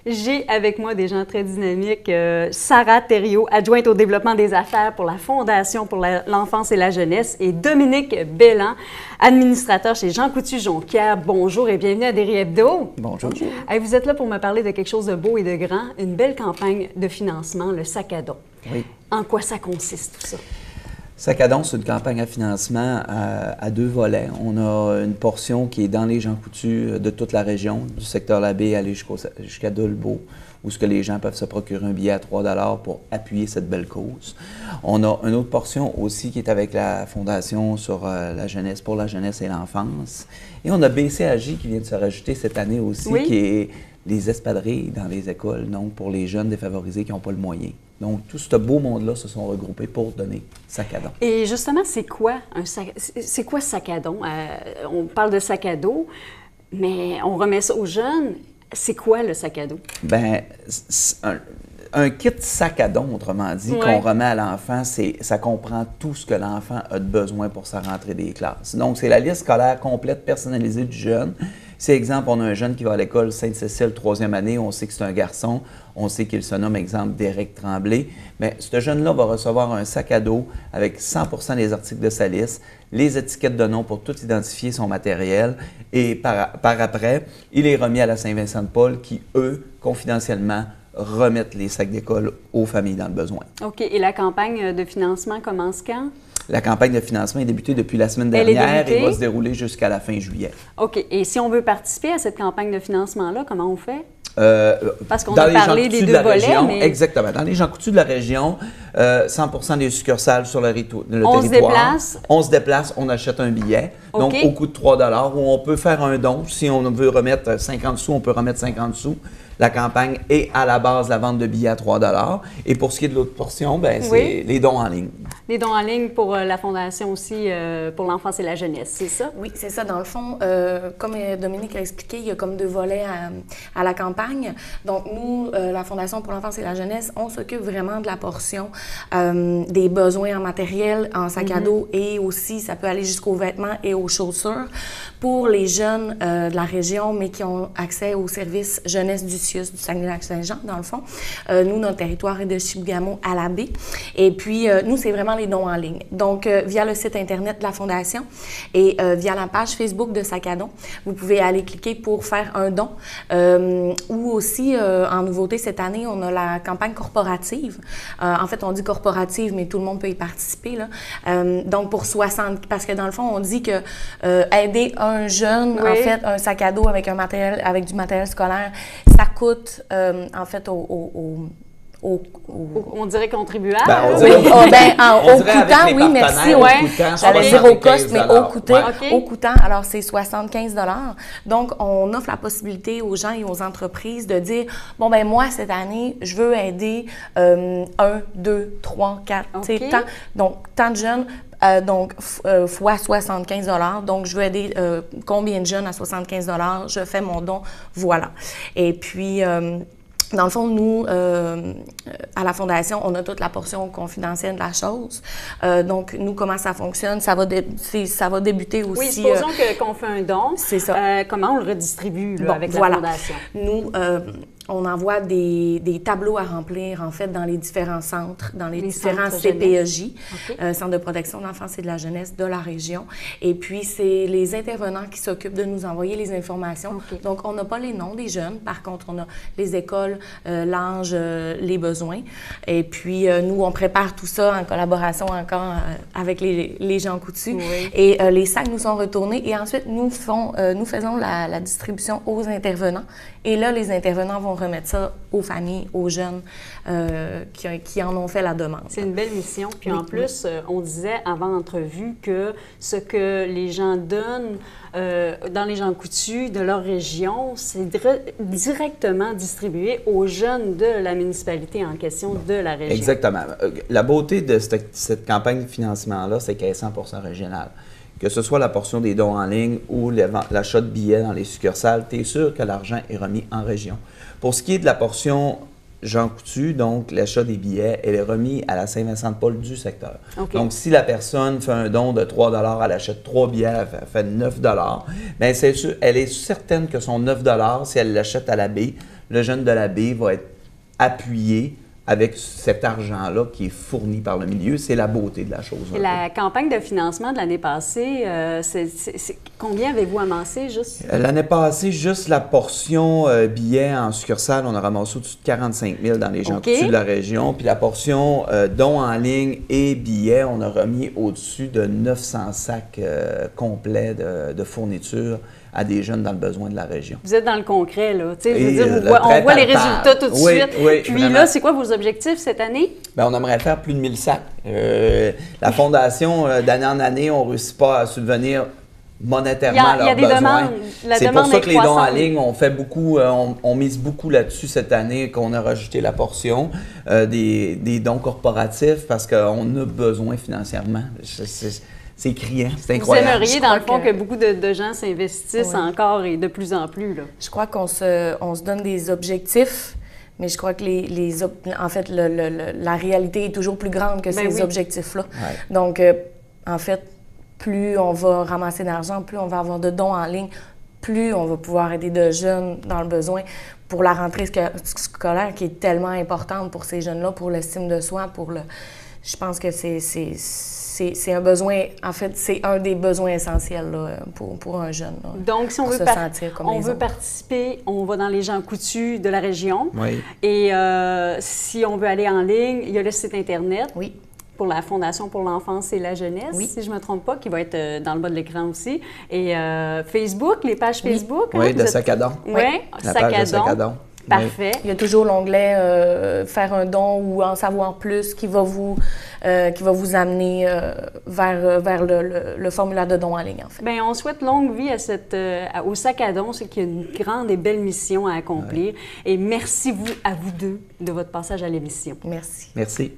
J'ai avec moi des gens très dynamiques. Sarah Thériault, adjointe au développement des affaires pour la Fondation pour l'enfance et la jeunesse, et Dominique Belland, administrateur chez Jean Coutu-Jonquière. Bonjour et bienvenue à Derry Hebdo. Bonjour. Hey, vous êtes là pour me parler de quelque chose de beau et de grand, une belle campagne de financement, le sac à don. Oui. En quoi ça consiste tout ça? Sac à don, c'est une campagne à financement à deux volets. On a une portion qui est dans les Jean Coutu de toute la région, du secteur Labbé aller jusqu'à Dolbeau, où ce que les gens peuvent se procurer un billet à 3 $ pour appuyer cette belle cause. On a une autre portion aussi qui est avec la Fondation sur la jeunesse, pour la jeunesse et l'enfance. Et on a BCAJ qui vient de se rajouter cette année aussi, oui, qui est les espadrilles dans les écoles, donc pour les jeunes défavorisés qui n'ont pas le moyen. Donc, tout ce beau monde-là se sont regroupés pour donner sac à don. Et justement, c'est quoi sac à don? On parle de sac à dos, mais on remet ça aux jeunes. C'est quoi le sac à dos? Bien, un kit sac à don, autrement dit, ouais, qu'on remet à l'enfant, ça comprend tout ce que l'enfant a de besoin pour sa rentrée des classes. Donc, c'est la liste scolaire complète personnalisée du jeune. Si, exemple, on a un jeune qui va à l'école Sainte-Cécile, 3e année, on sait que c'est un garçon, on sait qu'il se nomme, exemple, Derek Tremblay, mais ce jeune-là va recevoir un sac à dos avec 100% des articles de sa liste, les étiquettes de nom pour tout identifier son matériel, et par après, il est remis à la Saint-Vincent-de-Paul qui, eux, confidentiellement, remettent les sacs d'école aux familles dans le besoin. OK. Et la campagne de financement commence quand? La campagne de financement est débutée depuis la semaine dernière et va se dérouler jusqu'à la fin juillet. OK. Et si on veut participer à cette campagne de financement-là, comment on fait? Parce qu'on a parlé des deux volets, mais... Exactement. Dans les Jean Coutu de la région, 100% des succursales sur le territoire. On se déplace? On se déplace, on achète un billet, donc au coût de 3 $, où on peut faire un don. Si on veut remettre 50 sous, on peut remettre 50 sous. La campagne est à la base la vente de billets à 3 $. Et pour ce qui est de l'autre portion, bien, c'est les dons en ligne. Les dons en ligne pour la Fondation aussi, pour l'enfance et la jeunesse, c'est ça? Oui, c'est ça. Dans le fond, comme Dominique a expliqué, il y a comme deux volets à la campagne. Donc, nous, la Fondation pour l'enfance et la jeunesse, on s'occupe vraiment de la portion des besoins en matériel, en sac à dos, et aussi, ça peut aller jusqu'aux vêtements et aux chaussures pour les jeunes de la région, mais qui ont accès aux services jeunesse du CIUS du Saguenay-Lac-Saint-Jean, dans le fond. Nous, notre territoire est de Chibougamau à Labbé. Et puis, nous, c'est vraiment les dons en ligne. Donc, via le site Internet de la Fondation et via la page Facebook de Sac à don, vous pouvez aller cliquer pour faire un don. Ou aussi, en nouveauté cette année, on a la campagne corporative. En fait, on dit corporative, mais tout le monde peut y participer, là. Donc, pour 60... Parce que dans le fond, on dit que aider un jeune, en fait, un sac à dos avec avec du matériel scolaire, ça coûte, en fait, on dirait contribuable. On dirait, au coûtant, oui, merci. Ouais. J'allais dire au cost, mais au coûtant, alors c'est 75 $. Donc, on offre la possibilité aux gens et aux entreprises de dire, bon, ben moi, cette année, je veux aider 1, 2, 3, 4, tu sais, tant de jeunes. Donc, fois 75 $. Donc, je veux aider combien de jeunes à 75 $? Je fais mon don, voilà. Et puis... dans le fond, nous, à la Fondation, on a toute la portion confidentielle de la chose. Donc, nous, comment ça fonctionne? Ça va débuter aussi... Oui, supposons qu'on fait un don. C'est ça. Comment on le redistribue là, avec la Fondation? Nous... on envoie des tableaux à remplir, en fait, dans les différents centres, dans les différents CPEJ, Centres de protection de l'enfance et de la jeunesse de la région. Et puis, c'est les intervenants qui s'occupent de nous envoyer les informations. Donc, on n'a pas les noms des jeunes. Par contre, on a les écoles, l'âge, les besoins. Et puis, nous, on prépare tout ça en collaboration encore avec les Jean Coutu. Et les sacs nous sont retournés. Et ensuite, nous faisons la distribution aux intervenants. Et là, les intervenants vont remettre ça aux familles, aux jeunes qui en ont fait la demande. C'est une belle mission. Puis en plus, on disait avant l'entrevue que ce que les gens donnent dans les Jean Coutu de leur région, c'est directement distribué aux jeunes de la municipalité en question de la région. Exactement. La beauté de cette campagne de financement-là, c'est qu'elle est 100% régionale. Que ce soit la portion des dons en ligne ou l'achat de billets dans les succursales, tu es sûr que l'argent est remis en région. Pour ce qui est de la portion Jean Coutu, donc l'achat des billets, elle est remise à la Saint-Vincent-de-Paul du secteur. Donc, si la personne fait un don de 3 $, elle achète 3 billets, elle fait 9 $, bien, c'est sûr, elle est certaine que son 9 $, si elle l'achète à la baie, le jeune de la baie va être appuyé avec cet argent-là qui est fourni par le milieu. C'est la beauté de la chose. Et la campagne de financement de l'année passée, combien avez-vous amassé juste? L'année passée, juste la portion billets en succursale, on a ramassé au-dessus de 45 000 dans les gens coutus de la région. Puis la portion dons en ligne et billets, on a remis au-dessus de 900 sacs complets de fournitures à des jeunes dans le besoin de la région. Vous êtes dans le concret, là. Je veux dire, on voit les résultats tout de suite. Oui, puis vraiment. là, c'est quoi vos objectifs cette année? Bien, on aimerait faire plus de 1000 sacs. La Fondation, d'année en année, on ne réussit pas à subvenir monétairement à leurs besoins. C'est pour ça que les dons en ligne, on fait beaucoup, on mise beaucoup là-dessus cette année, qu'on a rajouté la portion des dons corporatifs parce qu'on a besoin financièrement. C'est criant, c'est incroyable. Vous aimeriez, dans le fond, que beaucoup de gens s'investissent encore et de plus en plus, là. Je crois qu'on se donne des objectifs, mais je crois que en fait, la réalité est toujours plus grande que ces objectifs-là. Ouais. Donc, en fait, plus on va ramasser d'argent, plus on va avoir de dons en ligne, plus on va pouvoir aider de jeunes dans le besoin pour la rentrée scolaire qui est tellement importante pour ces jeunes-là, pour l'estime de soi, Je pense que c'est un besoin, en fait, c'est un des besoins essentiels là, pour un jeune. Là, donc, si on veut, participer, on va dans les gens coutus de la région. Oui. Et si on veut aller en ligne, il y a le site Internet. Oui. Pour la Fondation pour l'enfance et la jeunesse, si je ne me trompe pas, qui va être dans le bas de l'écran aussi. Et Facebook, les pages Facebook. Oui, de Sac à don. Oui, Sac à don. Parfait. Il y a toujours l'onglet faire un don ou en savoir plus qui va vous amener vers le formulaire de don en ligne, en fait. Bien, on souhaite longue vie au Sac à don, c'est qu'il y a une grande et belle mission à accomplir. Ouais. Et merci à vous deux de votre passage à l'émission. Merci. Merci.